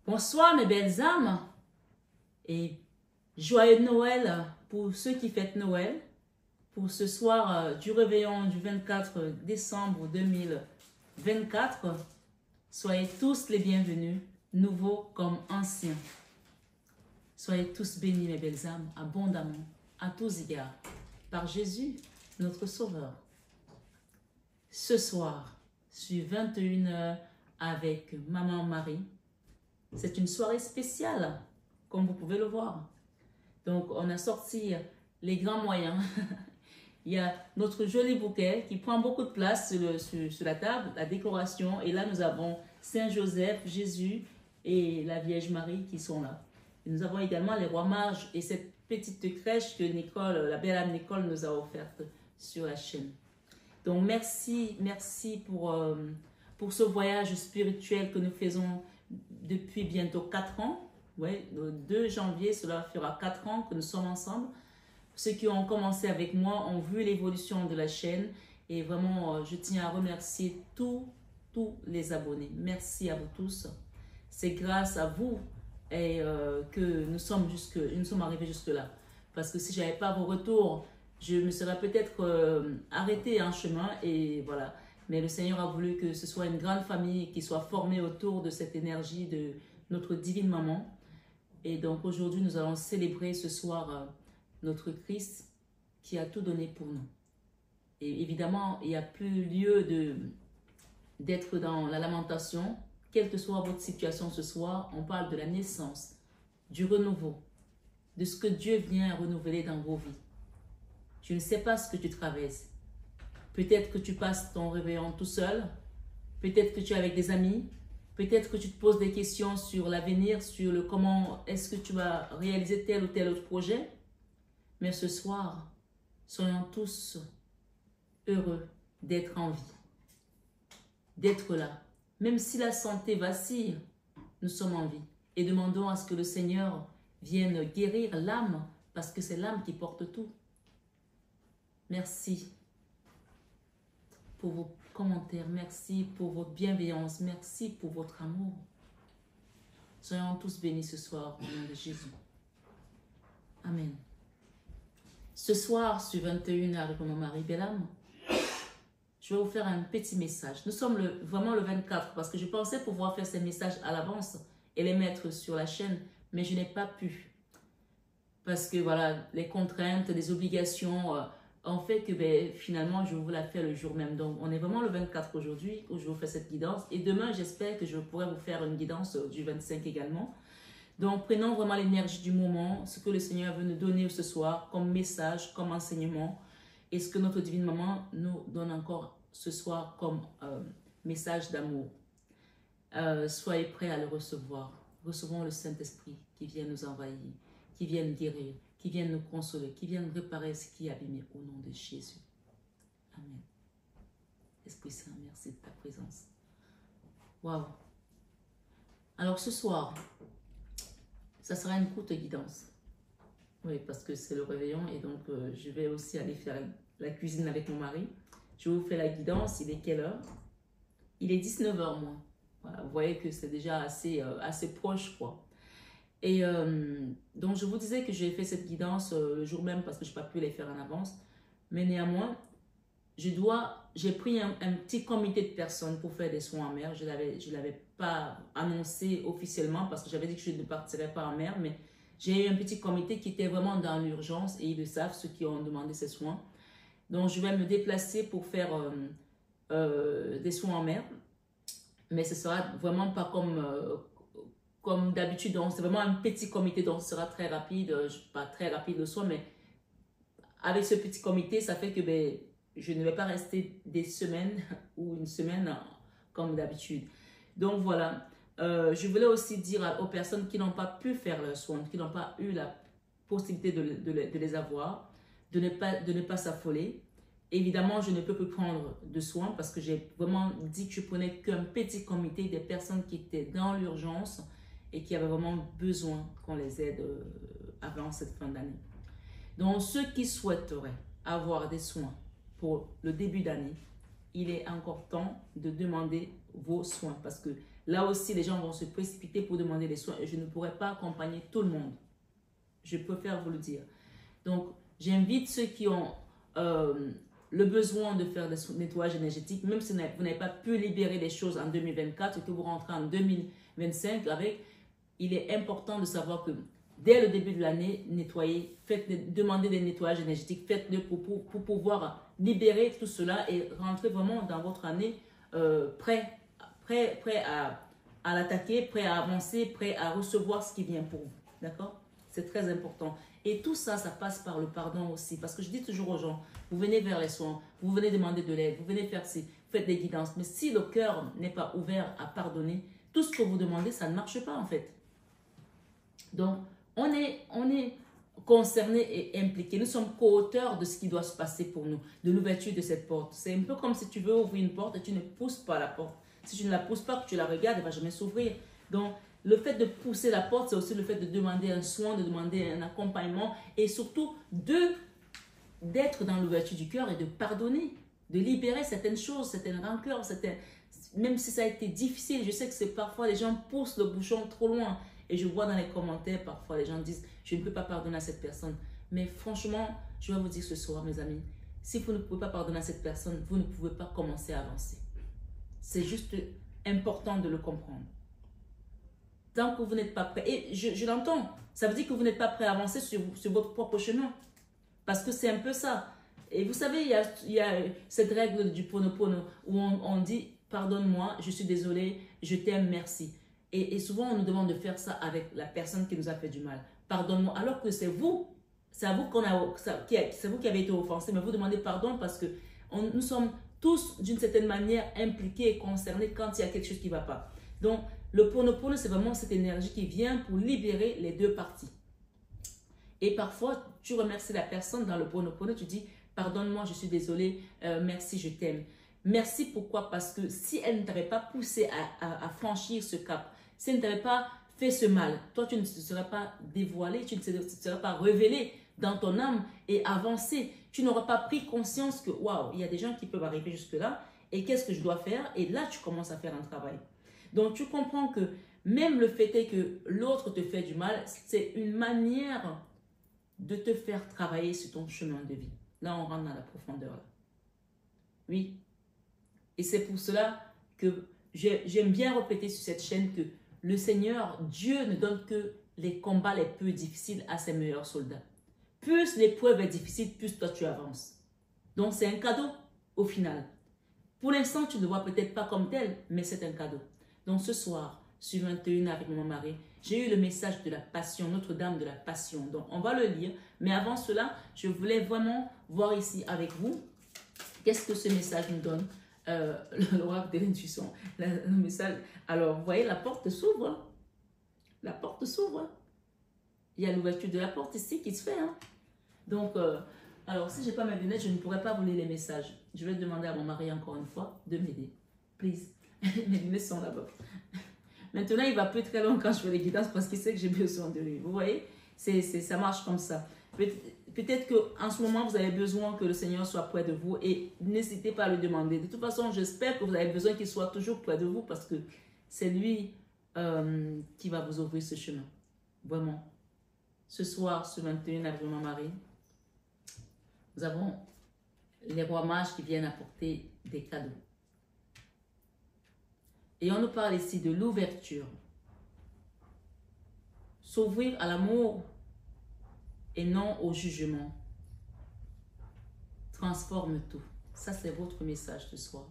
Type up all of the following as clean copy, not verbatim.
Bonsoir mes belles âmes et joyeux Noël pour ceux qui fêtent Noël. Pour ce soir du réveillon du 24 décembre 2024, soyez tous les bienvenus, nouveaux comme anciens. Soyez tous bénis mes belles âmes, abondamment, à tous égards, par Jésus, notre Sauveur. Ce soir, sur 21h avec Maman Marie. C'est une soirée spéciale, comme vous pouvez le voir. Donc, on a sorti les grands moyens. Il y a notre joli bouquet qui prend beaucoup de place sur la table, la décoration. Et là, nous avons Saint-Joseph, Jésus et la Vierge Marie qui sont là. Et nous avons également les rois mages et cette petite crèche que Nicole, la belle âme Nicole nous a offerte sur la chaîne. Donc, merci pour ce voyage spirituel que nous faisons depuis bientôt 4 ans. Ouais, le 2 janvier, cela fera 4 ans que nous sommes ensemble. Ceux qui ont commencé avec moi ont vu l'évolution de la chaîne et vraiment, je tiens à remercier tous les abonnés. Merci à vous tous. C'est grâce à vous que nous sommes arrivés jusque-là. Parce que si je n'avais pas vos retours, je me serais peut-être arrêtée en chemin et voilà. Mais le Seigneur a voulu que ce soit une grande famille qui soit formée autour de cette énergie de notre divine maman. Et donc aujourd'hui, nous allons célébrer ce soir notre Christ qui a tout donné pour nous. Et évidemment, il n'y a plus lieu d'être dans la lamentation. Quelle que soit votre situation ce soir, on parle de la naissance, du renouveau, de ce que Dieu vient renouveler dans vos vies. Tu ne sais pas ce que tu traverses. Peut-être que tu passes ton réveillon tout seul. Peut-être que tu es avec des amis. Peut-être que tu te poses des questions sur l'avenir, sur le comment est-ce que tu vas réaliser tel ou tel autre projet. Mais ce soir, soyons tous heureux d'être en vie, d'être là. Même si la santé vacille, nous sommes en vie. Et demandons à ce que le Seigneur vienne guérir l'âme, parce que c'est l'âme qui porte tout. Merci pour vos commentaires, merci pour votre bienveillance, merci pour votre amour. Soyons tous bénis ce soir au nom de Jésus. Amen. Ce soir, sur 21h avec mon mari Bellam, je vais vous faire un petit message. Nous sommes vraiment le 24 parce que je pensais pouvoir faire ces messages à l'avance et les mettre sur la chaîne, mais je n'ai pas pu. Parce que voilà, les contraintes, les obligations ont fait que finalement, je vous la fais le jour même. Donc, on est vraiment le 24 aujourd'hui où je vous fais cette guidance. Et demain, j'espère que je pourrai vous faire une guidance du 25 également. Donc, prenons vraiment l'énergie du moment, ce que le Seigneur veut nous donner ce soir comme message, comme enseignement. Et ce que notre divine maman nous donne encore ce soir comme message d'amour. Soyez prêts à le recevoir. Recevons le Saint-Esprit qui vient nous envahir, qui vient nous guérir, qui viennent nous consoler, qui viennent réparer ce qui est abîmé au nom de Jésus. Amen. Esprit Saint, merci de ta présence. Waouh. Alors ce soir, ça sera une courte guidance. Oui, parce que c'est le réveillon et donc je vais aussi aller faire la cuisine avec mon mari. Je vous fais la guidance. Il est quelle heure? Il est 19h moins. Voilà, vous voyez que c'est déjà assez proche, quoi. Et donc, je vous disais que j'ai fait cette guidance le jour même parce que je n'ai pas pu les faire en avance. Mais néanmoins, j'ai pris un petit comité de personnes pour faire des soins en mer. Je ne l'avais pas annoncé officiellement parce que j'avais dit que je ne partirais pas en mer. Mais j'ai eu un petit comité qui était vraiment dans l'urgence et ils le savent, ceux qui ont demandé ces soins. Donc, je vais me déplacer pour faire des soins en mer. Mais ce sera vraiment pas comme d'habitude, donc c'est vraiment un petit comité, donc ce sera très rapide, pas très rapide le soir, mais avec ce petit comité, ça fait que je ne vais pas rester des semaines ou une semaine comme d'habitude. Donc voilà, je voulais aussi dire aux personnes qui n'ont pas pu faire leurs soins, qui n'ont pas eu la possibilité de les avoir, de ne pas s'affoler. Évidemment, je ne peux plus prendre de soins parce que j'ai vraiment dit que je prenais qu'un petit comité des personnes qui étaient dans l'urgence et qui avaient vraiment besoin qu'on les aide avant cette fin d'année. Donc, ceux qui souhaiteraient avoir des soins pour le début d'année, il est encore temps de demander vos soins parce que Là aussi, les gens vont se précipiter pour demander des soins et je ne pourrai pas accompagner tout le monde. Je préfère vous le dire. Donc, j'invite ceux qui ont le besoin de faire des nettoyages énergétiques, même si vous n'avez pas pu libérer des choses en 2024 et que vous rentrez en 2025 avec, il est important de savoir que dès le début de l'année, nettoyez, demandez des nettoyages énergétiques, faites-le pour pouvoir libérer tout cela et rentrer vraiment dans votre année prêt à l'attaquer, prêt à avancer, prêt à recevoir ce qui vient pour vous. D'accord? C'est très important. Et tout ça, ça passe par le pardon aussi. Parce que je dis toujours aux gens, vous venez vers les soins, vous venez demander de l'aide, vous venez faire ci, faites des guidances. Mais si le cœur n'est pas ouvert à pardonner, tout ce que vous demandez, ça ne marche pas en fait. Donc, on est concerné et impliqué. Nous sommes co-auteurs de ce qui doit se passer pour nous, de l'ouverture de cette porte. C'est un peu comme si tu veux ouvrir une porte et tu ne pousses pas la porte. Si tu ne la pousses pas, que tu la regardes, elle ne va jamais s'ouvrir. Donc, le fait de pousser la porte, c'est aussi le fait de demander un soin, de demander un accompagnement et surtout d'être dans l'ouverture du cœur et de pardonner, de libérer certaines choses, certaines rancœurs, même si ça a été difficile. Je sais que c'est parfois les gens poussent le bouchon trop loin et je vois dans les commentaires, parfois les gens disent « je ne peux pas pardonner à cette personne ». Mais franchement, je vais vous dire ce soir, mes amis, si vous ne pouvez pas pardonner à cette personne, vous ne pouvez pas commencer à avancer. C'est juste important de le comprendre. Tant que vous n'êtes pas prêt, et je l'entends, ça veut dire que vous n'êtes pas prêt à avancer sur votre propre chemin. Parce que c'est un peu ça. Et vous savez, il y a cette règle du Ponopono où on dit « pardonne-moi, je suis désolé, je t'aime, merci ». Et souvent, on nous demande de faire ça avec la personne qui nous a fait du mal. Pardonne-moi, alors que c'est vous qui avez été offensé, mais vous demandez pardon parce que nous sommes tous d'une certaine manière impliqués et concernés quand il y a quelque chose qui ne va pas. Donc, le Ponopono, c'est vraiment cette énergie qui vient pour libérer les deux parties. Et parfois, tu remercies la personne dans le Ponopono, tu dis « pardonne-moi, je suis désolé, merci, je t'aime ». Merci, pourquoi? Parce que si elle ne t'avait pas poussé à franchir ce cap, si elle ne t'avait pas fait ce mal, toi, tu ne te serais pas dévoilé, tu ne te serais pas révélé dans ton âme et avancé. Tu n'auras pas pris conscience que, waouh, il y a des gens qui peuvent arriver jusque-là et qu'est-ce que je dois faire? Et là, tu commences à faire un travail. Donc, tu comprends que même le fait est que l'autre te fait du mal, c'est une manière de te faire travailler sur ton chemin de vie. Là, on rentre dans la profondeur. Là. Oui. Et c'est pour cela que j'aime bien répéter sur cette chaîne que le Seigneur, Dieu ne donne que les combats les plus difficiles à ses meilleurs soldats. Plus l'épreuve est difficile, plus toi tu avances. Donc, c'est un cadeau au final. Pour l'instant, tu ne le vois peut-être pas comme tel, mais c'est un cadeau. Donc, ce soir, sur 21 avec mon mari, j'ai eu le message de la passion, Notre-Dame de la passion. Donc, on va le lire. Mais avant cela, je voulais vraiment voir ici avec vous, qu'est-ce que ce message nous donne, l'oracle de l'intuition. Le message. Alors, vous voyez, la porte s'ouvre. Hein? La porte s'ouvre. Hein? Il y a l'ouverture de la porte ici qui se fait. Hein? Donc, alors, si je n'ai pas mes lunettes, je ne pourrais pas vous lire les messages. Je vais demander à mon mari encore une fois de m'aider. Please. Mes lunettes sont là-bas. Maintenant, il va plus très long quand je fais les guidances parce qu'il sait que j'ai besoin de lui. Vous voyez, ça marche comme ça. Peut-être qu'en ce moment, vous avez besoin que le Seigneur soit près de vous et n'hésitez pas à lui demander. De toute façon, j'espère que vous avez besoin qu'il soit toujours près de vous parce que c'est lui qui va vous ouvrir ce chemin. Vraiment. Ce soir, ce 21 avec mon mari, nous avons les rois mages qui viennent apporter des cadeaux. Et on nous parle ici de l'ouverture. S'ouvrir à l'amour et non au jugement. Transforme tout. Ça, c'est votre message ce soir.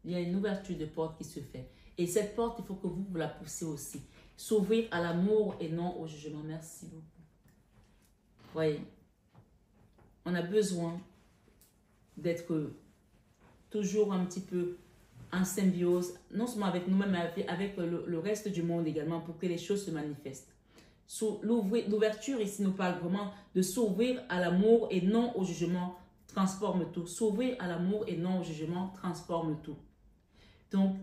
Il y a une ouverture de porte qui se fait. Et cette porte, il faut que vous la poussiez aussi. S'ouvrir à l'amour et non au jugement. Merci beaucoup. Voyez, on a besoin d'être toujours un petit peu en symbiose, non seulement avec nous-mêmes, mais avec le reste du monde également, pour que les choses se manifestent. L'ouverture ici nous parle vraiment de s'ouvrir à l'amour et non au jugement, transforme tout. S'ouvrir à l'amour et non au jugement, transforme tout. Donc,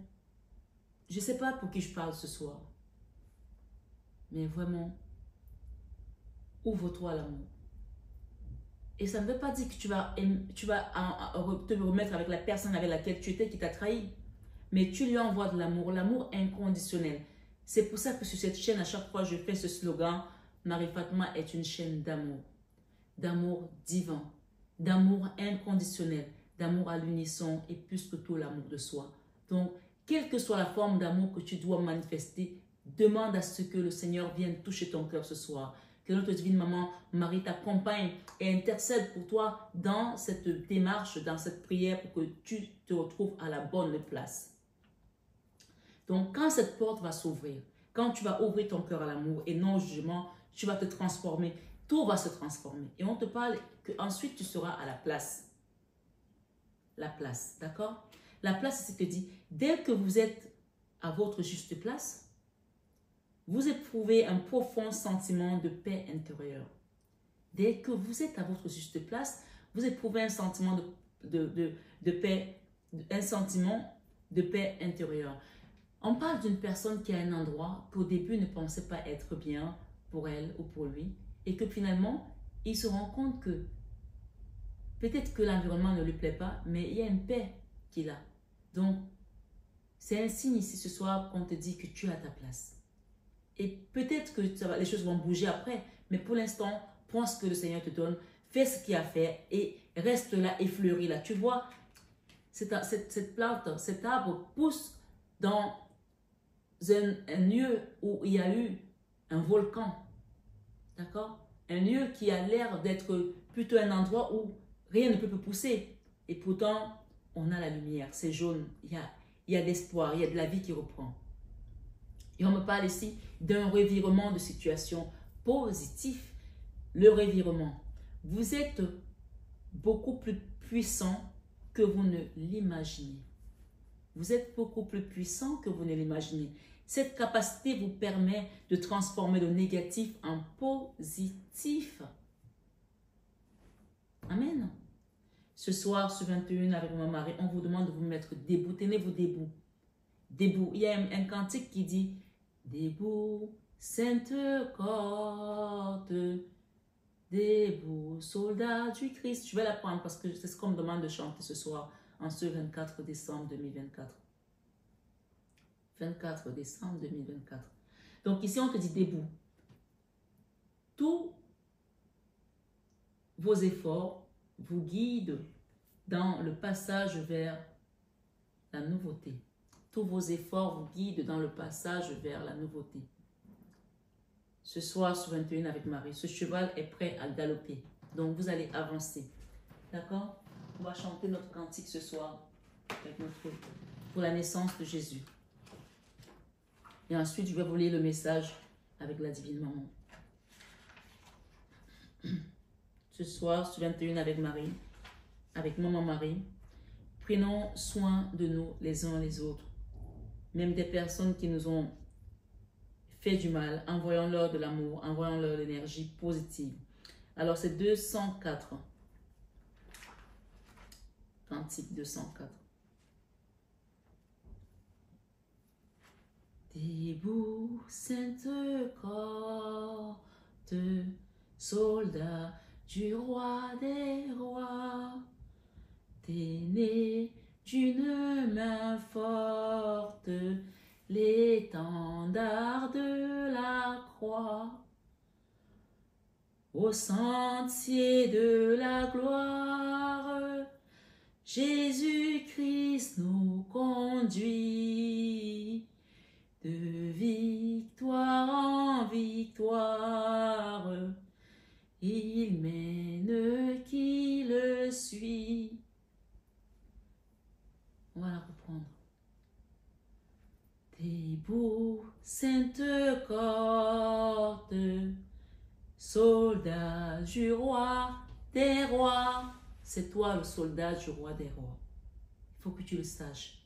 je ne sais pas pour qui je parle ce soir, mais vraiment, ouvre-toi à l'amour. Et ça ne veut pas dire que tu vas te remettre avec la personne avec laquelle tu étais qui t'a trahi. mais tu lui envoies de l'amour inconditionnel. C'est pour ça que sur cette chaîne, à chaque fois, je fais ce slogan, Marie Fatma est une chaîne d'amour divin, d'amour inconditionnel, d'amour à l'unisson et plus que tout l'amour de soi. Donc, quelle que soit la forme d'amour que tu dois manifester, demande à ce que le Seigneur vienne toucher ton cœur ce soir. Que notre divine maman Marie t'accompagne et intercède pour toi dans cette démarche, dans cette prière pour que tu te retrouves à la bonne place. Donc, quand cette porte va s'ouvrir, quand tu vas ouvrir ton cœur à l'amour et non au jugement, tu vas te transformer. Tout va se transformer. Et on te parle qu'ensuite tu seras à la place. La place, d'accord? La place, c'est ce que dit, dès que vous êtes à votre juste place, vous éprouvez un profond sentiment de paix intérieure. Dès que vous êtes à votre juste place, vous éprouvez un sentiment de paix, un sentiment de paix intérieure. On parle d'une personne qui a un endroit qu'au début ne pensait pas être bien pour elle ou pour lui et que finalement, il se rend compte que peut-être que l'environnement ne lui plaît pas, mais il y a une paix qu'il a. Donc, c'est un signe ici ce soir qu'on te dit que tu es à ta place. Et peut-être que les choses vont bouger après, mais pour l'instant, prends ce que le Seigneur te donne, fais ce qu'il y a à faire et reste là et fleuris là. Tu vois, cette plante, cet arbre pousse dans un lieu où il y a eu un volcan. D'accord? Un lieu qui a l'air d'être plutôt un endroit où rien ne peut pousser. Et pourtant, on a la lumière, c'est jaune, il y a de l'espoir, il y a de la vie qui reprend. Et on me parle ici d'un revirement de situation positif. Le revirement. Vous êtes beaucoup plus puissant que vous ne l'imaginez. Vous êtes beaucoup plus puissant que vous ne l'imaginez. Cette capacité vous permet de transformer le négatif en positif. Amen. Ce soir, sur 21 avec Maman Marie, on vous demande de vous mettre debout. Tenez-vous debout. Debout. Il y a un cantique qui dit « Debout, Sainte Corte, debout, soldat du Christ ». Je vais la prendre parce que c'est ce qu'on me demande de chanter ce soir, en ce 24 décembre 2024. 24 décembre 2024. Donc ici, on te dit debout. Tous vos efforts vous guident dans le passage vers la nouveauté. Tous vos efforts vous guident dans le passage vers la nouveauté. Ce soir, sur 21 avec Marie, ce cheval est prêt à galoper. Donc, vous allez avancer. D'accord? On va chanter notre cantique ce soir avec pour la naissance de Jésus. Et ensuite, je vais vous lire le message avec la divine maman. Ce soir, sur 21 avec Marie, avec Maman Marie, prenons soin de nous les uns les autres. Même des personnes qui nous ont fait du mal, envoyons-leur de l'amour, envoyons-leur l'énergie positive. Alors, c'est 204. Cantique 204. Debout, Sainte Corte, soldat du roi des rois, t'es né d'une main forte, l'étendard de la croix. Au sentier de la gloire, Jésus-Christ nous conduit. De victoire en victoire, il mène qui le suit. On va la reprendre. Debout, Sainte Corte, soldat du roi des rois. C'est toi le soldat du roi des rois. Il faut que tu le saches.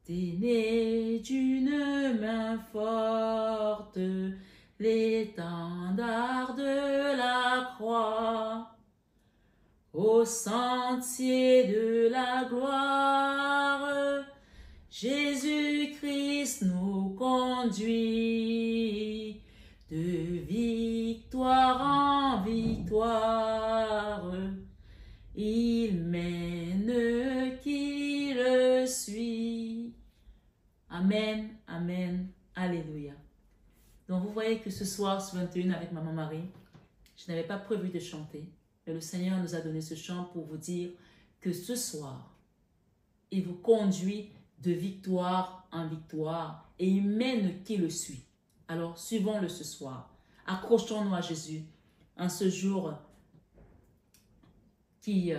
T'es né d'une main forte, l'étendard de la croix. Au sentier de la gloire, Jésus-Christ nous conduit. De victoire en victoire, il mène qui le suit. Amen, amen, alléluia. Donc vous voyez que ce soir, ce 21 avec Maman Marie, je n'avais pas prévu de chanter, mais le Seigneur nous a donné ce chant pour vous dire que ce soir, il vous conduit de victoire en victoire et il mène qui le suit. Alors suivons-le ce soir. Accrochons-nous à Jésus en ce jour qui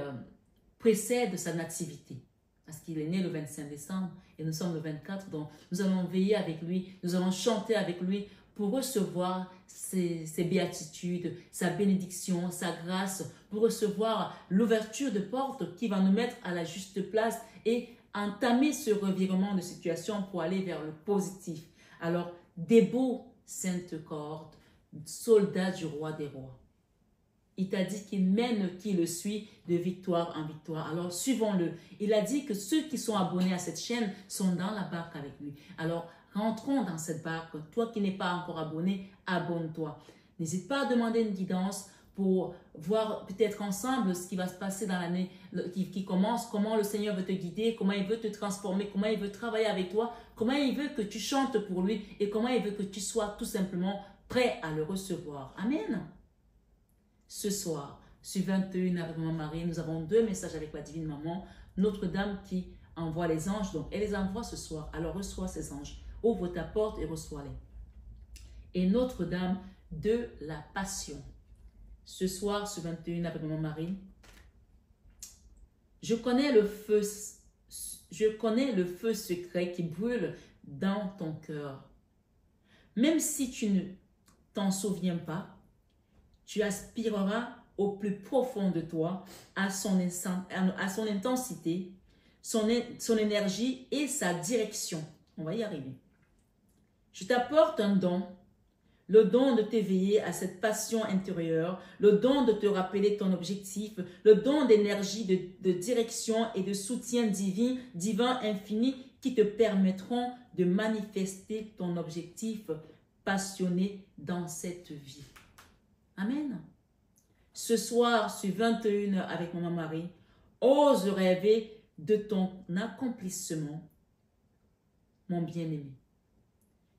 précède sa nativité. Parce qu'il est né le 25 décembre et nous sommes le 24. Donc nous allons veiller avec lui, nous allons chanter avec lui pour recevoir ses béatitudes, sa bénédiction, sa grâce, pour recevoir l'ouverture de portes qui va nous mettre à la juste place et entamer ce revirement de situation pour aller vers le positif. Alors, debout, sainte corde, soldat du roi des rois. Il t'a dit qu'il mène qui le suit de victoire en victoire. Alors, suivons-le. Il a dit que ceux qui sont abonnés à cette chaîne sont dans la barque avec lui. Alors, rentrons dans cette barque. Toi qui n'es pas encore abonné, abonne-toi. N'hésite pas à demander une guidance pour voir peut-être ensemble ce qui va se passer dans l'année qui commence, comment le Seigneur veut te guider, comment il veut te transformer, comment il veut travailler avec toi, comment il veut que tu chantes pour lui et comment il veut que tu sois tout simplement prêt à le recevoir. Amen. Ce soir, sur 21 avec Maman Marie, nous avons 2 messages avec la Divine Maman. Notre-Dame qui envoie les anges, donc elle les envoie ce soir. Alors reçois ces anges. Ouvre ta porte et reçois-les. Et Notre-Dame de la Passion. Ce soir, sur 21 avec Maman Marie, je connais le feu secret qui brûle dans ton cœur. Même si tu ne t'en souviens pas, tu aspireras au plus profond de toi, à son intensité, son énergie et sa direction. On va y arriver. Je t'apporte un don, le don de t'éveiller à cette passion intérieure, le don de te rappeler ton objectif, le don d'énergie, de direction et de soutien divin infini qui te permettront de manifester ton objectif passionné dans cette vie. Amen. Ce soir, sur 21 avec Maman Marie, ose rêver de ton accomplissement, mon bien-aimé.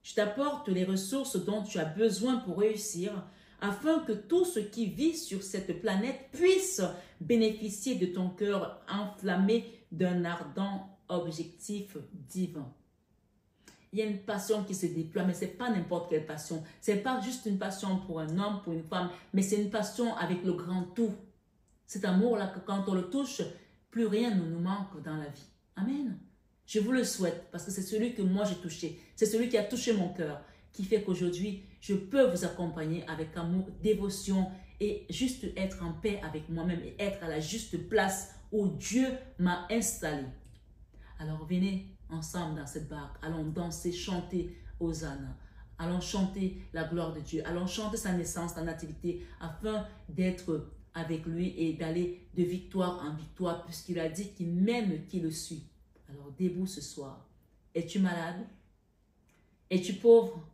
Je t'apporte les ressources dont tu as besoin pour réussir, afin que tout ce qui vit sur cette planète puisse bénéficier de ton cœur enflammé d'un ardent objectif divin. Il y a une passion qui se déploie, mais ce n'est pas n'importe quelle passion. Ce n'est pas juste une passion pour un homme, pour une femme, mais c'est une passion avec le grand tout. Cet amour-là, que quand on le touche, plus rien ne nous manque dans la vie. Amen. Je vous le souhaite, parce que c'est celui que moi j'ai touché. C'est celui qui a touché mon cœur, qui fait qu'aujourd'hui, je peux vous accompagner avec amour, dévotion et juste être en paix avec moi-même et être à la juste place où Dieu m'a installé. Alors venez ensemble dans cette barque, allons danser, chanter Hosanna, allons chanter la gloire de Dieu, allons chanter sa naissance, sa nativité, afin d'être avec lui et d'aller de victoire en victoire, puisqu'il a dit qu'il mène qui le suit. Alors debout ce soir. Es-tu malade? Es-tu pauvre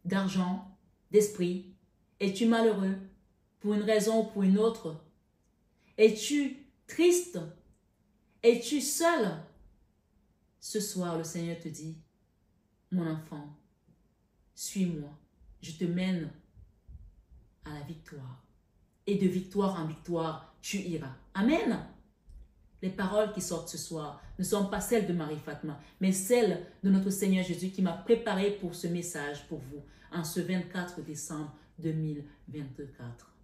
d'argent, d'esprit? Es-tu malheureux pour une raison ou pour une autre? Es-tu triste? Es-tu seul? Ce soir, le Seigneur te dit, mon enfant, suis-moi, je te mène à la victoire. Et de victoire en victoire, tu iras. Amen. Les paroles qui sortent ce soir ne sont pas celles de Marie-Fatma, mais celles de notre Seigneur Jésus qui m'a préparé pour ce message pour vous en ce 24 décembre 2024.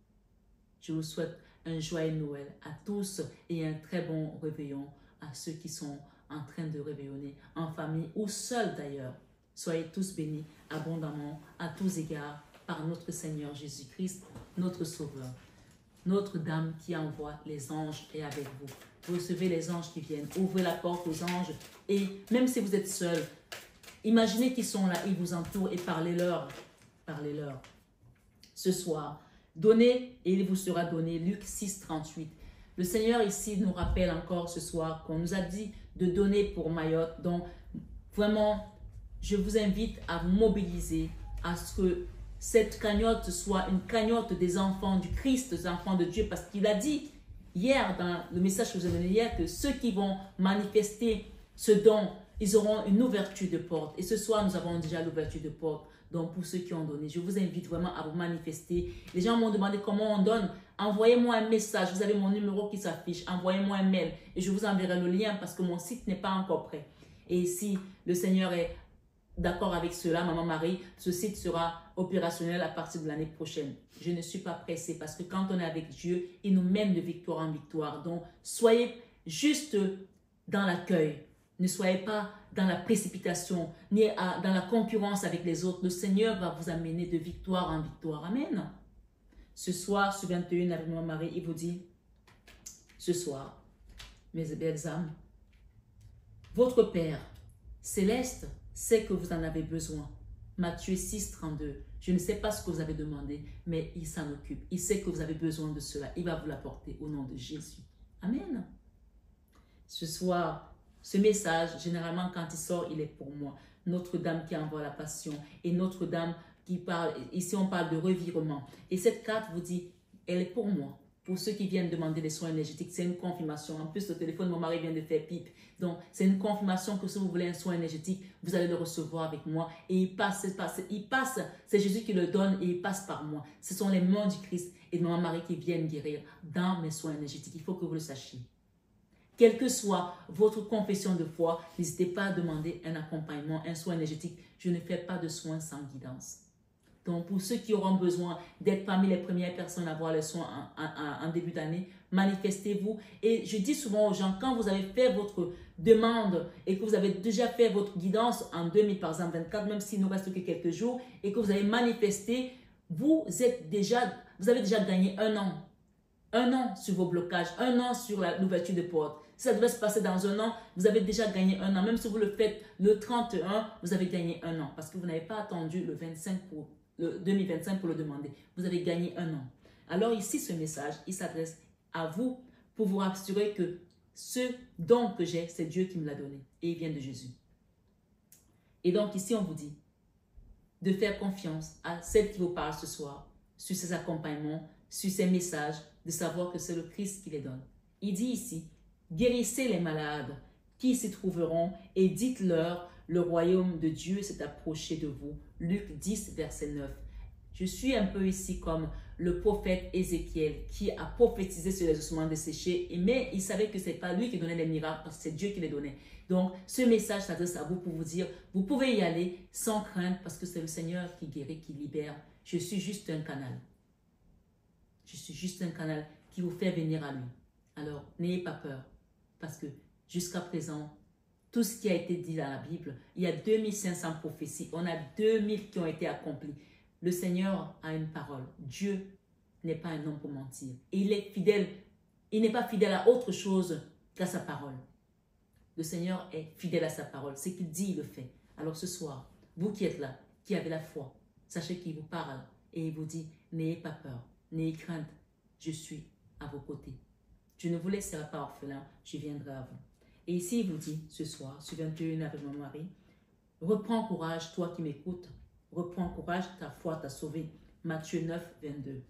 Je vous souhaite un joyeux Noël à tous et un très bon réveillon à ceux qui sont en train de réveillonner en famille ou seuls d'ailleurs. Soyez tous bénis abondamment à tous égards par notre Seigneur Jésus-Christ, notre Sauveur. Notre-Dame qui envoie les anges est avec vous. Vous recevez les anges qui viennent. Ouvrez la porte aux anges et même si vous êtes seul, imaginez qu'ils sont là, ils vous entourent et parlez-leur. Parlez-leur. Ce soir, donnez et il vous sera donné. Luc 6, 38. Le Seigneur ici nous rappelle encore ce soir qu'on nous a dit de donner pour Mayotte. Donc, vraiment, je vous invite à vous mobiliser à ce que cette cagnotte soit une cagnotte des enfants du Christ, des enfants de Dieu, parce qu'il a dit hier, dans le message que je vous ai donné hier, que ceux qui vont manifester ce don ils auront une ouverture de porte. Et ce soir, nous avons déjà l'ouverture de porte. Donc, pour ceux qui ont donné, je vous invite vraiment à vous manifester. Les gens m'ont demandé comment on donne. Envoyez-moi un message. Vous avez mon numéro qui s'affiche. Envoyez-moi un mail et je vous enverrai le lien parce que mon site n'est pas encore prêt. Et si le Seigneur est d'accord avec cela, Maman Marie, ce site sera opérationnel à partir de l'année prochaine. Je ne suis pas pressée parce que quand on est avec Dieu, il nous mène de victoire en victoire. Donc, soyez juste dans l'accueil. Ne soyez pas dans la précipitation, ni dans la concurrence avec les autres. Le Seigneur va vous amener de victoire en victoire. Amen. Ce soir, sur 21 avec Maman Marie, il vous dit, ce soir, mes belles âmes, votre Père céleste sait que vous en avez besoin. Matthieu 6, 32. Je ne sais pas ce que vous avez demandé, mais il s'en occupe. Il sait que vous avez besoin de cela. Il va vous l'apporter au nom de Jésus. Amen. Ce soir, ce message, généralement, quand il sort, il est pour moi. Notre-Dame qui envoie la passion et Notre-Dame qui parle, ici on parle de revirement. Et cette carte vous dit, elle est pour moi. Pour ceux qui viennent demander des soins énergétiques, c'est une confirmation. En plus, le téléphone, mon mari vient de faire pipe. Donc, c'est une confirmation que si vous voulez un soin énergétique, vous allez le recevoir avec moi. Et il passe, c'est Jésus qui le donne et il passe par moi. Ce sont les mains du Christ et de Maman Marie qui viennent guérir dans mes soins énergétiques. Il faut que vous le sachiez. Quelle que soit votre confession de foi, n'hésitez pas à demander un accompagnement, un soin énergétique. Je ne fais pas de soins sans guidance. Donc, pour ceux qui auront besoin d'être parmi les premières personnes à avoir les soins en début d'année, manifestez-vous. Et je dis souvent aux gens, quand vous avez fait votre demande et que vous avez déjà fait votre guidance en 2000, par exemple, 24, même s'il ne nous reste que quelques jours, et que vous avez manifesté, vous avez déjà gagné 1 an. 1 an sur vos blocages, 1 an sur l'ouverture de porte. Si ça devait se passer dans 1 an, vous avez déjà gagné 1 an. Même si vous le faites le 31, vous avez gagné 1 an. Parce que vous n'avez pas attendu le 2025 pour le demander. Vous avez gagné 1 an. Alors ici, ce message, il s'adresse à vous pour vous rassurer que ce don que j'ai, c'est Dieu qui me l'a donné. Et il vient de Jésus. Et donc ici, on vous dit de faire confiance à celle qui vous parle ce soir, sur ses accompagnements, sur ses messages, de savoir que c'est le Christ qui les donne. Il dit ici, guérissez les malades qui s'y trouveront et dites-leur, le royaume de Dieu s'est approché de vous. Luc 10, verset 9. Je suis un peu ici comme le prophète Ézéchiel qui a prophétisé sur les ossements desséchés, mais il savait que ce n'est pas lui qui donnait les miracles parce que c'est Dieu qui les donnait. Donc, ce message s'adresse à vous pour vous dire, vous pouvez y aller sans crainte parce que c'est le Seigneur qui guérit, qui libère. Je suis juste un canal. Je suis juste un canal qui vous fait venir à lui. Alors, n'ayez pas peur parce que jusqu'à présent, tout ce qui a été dit dans la Bible, il y a 2500 prophéties. On a 2000 qui ont été accomplies. Le Seigneur a une parole. Dieu n'est pas un homme pour mentir. Et il est fidèle. Il n'est pas fidèle à autre chose qu'à sa parole. Le Seigneur est fidèle à sa parole. Ce qu'il dit, il le fait. Alors ce soir, vous qui êtes là, qui avez la foi, sachez qu'il vous parle et il vous dit, n'ayez pas peur, n'ayez crainte. Je suis à vos côtés. Je ne vous laisserai pas orphelin, je viendrai à vous. Et ici, il vous dit, ce soir, sur 21 avec mon mari, reprends courage, toi qui m'écoutes. Reprends courage, ta foi t'a sauvé. Matthieu 9, 22.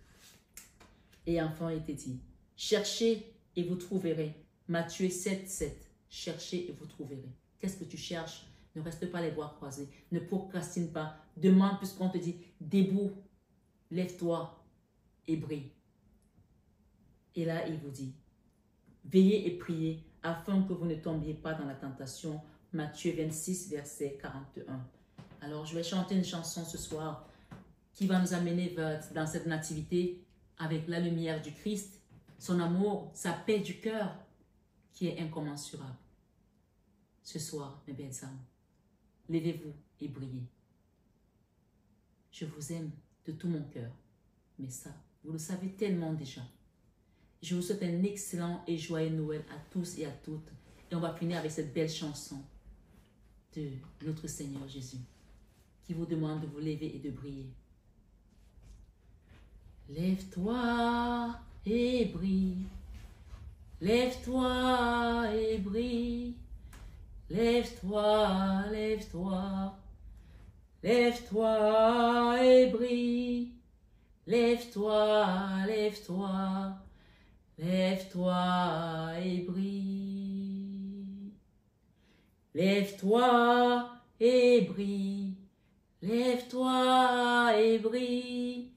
Et enfin, il te dit, cherchez et vous trouverez. Matthieu 7, 7. Cherchez et vous trouverez. Qu'est-ce que tu cherches? Ne reste pas les bras croisés. Ne procrastine pas. Demande puisqu'on te dit, debout, lève-toi et brille. Et là, il vous dit, veillez et priez afin que vous ne tombiez pas dans la tentation. Matthieu 26, verset 41. Alors, je vais chanter une chanson ce soir qui va nous amener dans cette nativité avec la lumière du Christ, son amour, sa paix du cœur qui est incommensurable. Ce soir, mes belles âmes, levez-vous et brillez. Je vous aime de tout mon cœur, mais ça, vous le savez tellement déjà. Je vous souhaite un excellent et joyeux Noël à tous et à toutes. Et on va finir avec cette belle chanson de notre Seigneur Jésus qui vous demande de vous lever et de briller. Lève-toi et brille. Lève-toi et brille. Lève-toi, lève-toi. Lève-toi et brille. Lève-toi, lève-toi. Lève-toi et brille. Lève-toi et brille. Lève-toi et brille.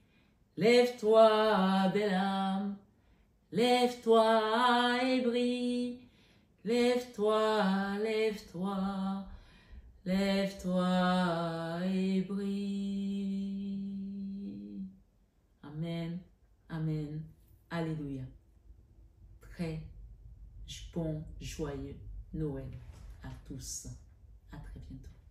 Lève-toi, belle âme. Lève-toi et brille. Lève-toi, lève-toi. Lève-toi et brille. Amen. Amen. Alléluia. Très bon, joyeux Noël à tous. À très bientôt.